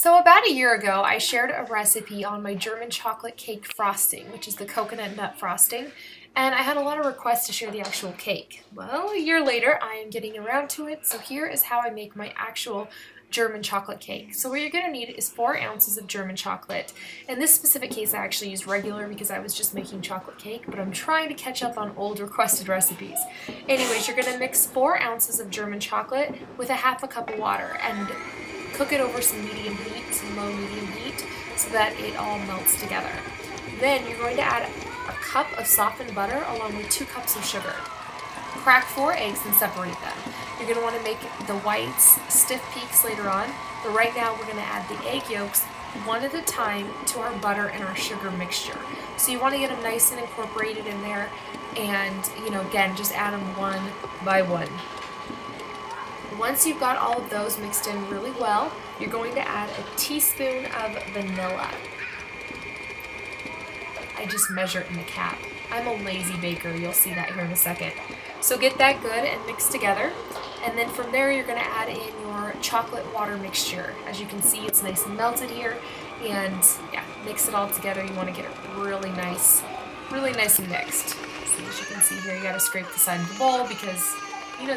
So about a year ago, I shared a recipe on my German chocolate cake frosting, which is the coconut nut frosting, and I had a lot of requests to share the actual cake. Well, a year later, I am getting around to it, so here is how I make my actual German chocolate cake. So what you're going to need is 4 ounces of German chocolate. In this specific case, I actually used regular because I was just making chocolate cake, but I'm trying to catch up on old requested recipes. Anyways, you're going to mix 4 ounces of German chocolate with a half a cup of water and cook it over some medium heat, some low medium heat, so that it all melts together. Then you're going to add a cup of softened butter along with 2 cups of sugar. Crack 4 eggs and separate them. You're going to want to make the whites stiff peaks later on, but right now we're going to add the egg yolks one at a time to our butter and our sugar mixture. So you want to get them nice and incorporated in there, and again, just add them one by one. Once you've got all of those mixed in really well, you're going to add a teaspoon of vanilla. I just measure it in the cap. I'm a lazy baker, you'll see that here in a second. So get that good and mixed together, and then from there you're going to add in your chocolate water mixture. As you can see, it's nice and melted here, and yeah, mix it all together. You want to get it really nice and mixed. So as you can see here, you got to scrape the side of the bowl because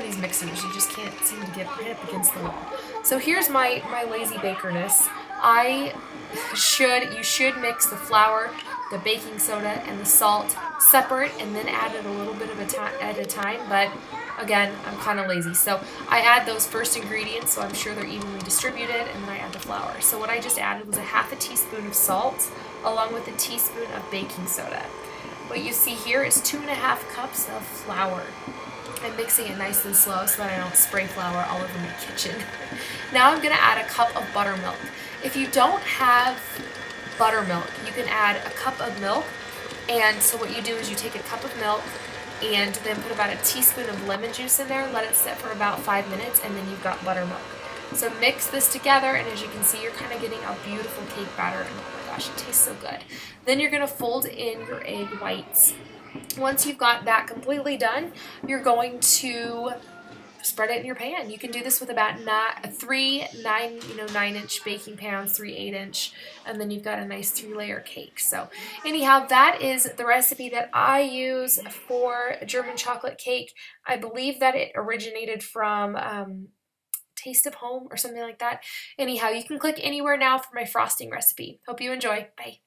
these mixers, you just can't seem to get right up against the wall. So here's my lazy bakerness. You should mix the flour, the baking soda, and the salt separate and then add it a little bit at a time, but again, I'm kind of lazy. So I add those first ingredients, so I'm sure they're evenly distributed, and then I add the flour. So what I just added was a half a teaspoon of salt along with a teaspoon of baking soda. What you see here is 2.5 cups of flour. I'm mixing it nice and slow so that I don't spray flour all over my kitchen. Now I'm going to add a cup of buttermilk. If you don't have buttermilk, you can add a cup of milk. And so what you do is you take a cup of milk and then put about a teaspoon of lemon juice in there, let it sit for about 5 minutes, and then you've got buttermilk. So mix this together, and as you can see, you're kind of getting a beautiful cake batter, and oh my gosh, it tastes so good. Then you're going to fold in your egg whites. Once you've got that completely done, you're going to spread it in your pan. You can do this with about 3 9-inch baking pans, 3 8-inch, and then you've got a nice 3-layer cake. So anyhow, that is the recipe that I use for German chocolate cake. I believe that it originated from Taste of Home or something like that. Anyhow, you can click anywhere now for my frosting recipe. Hope you enjoy. Bye.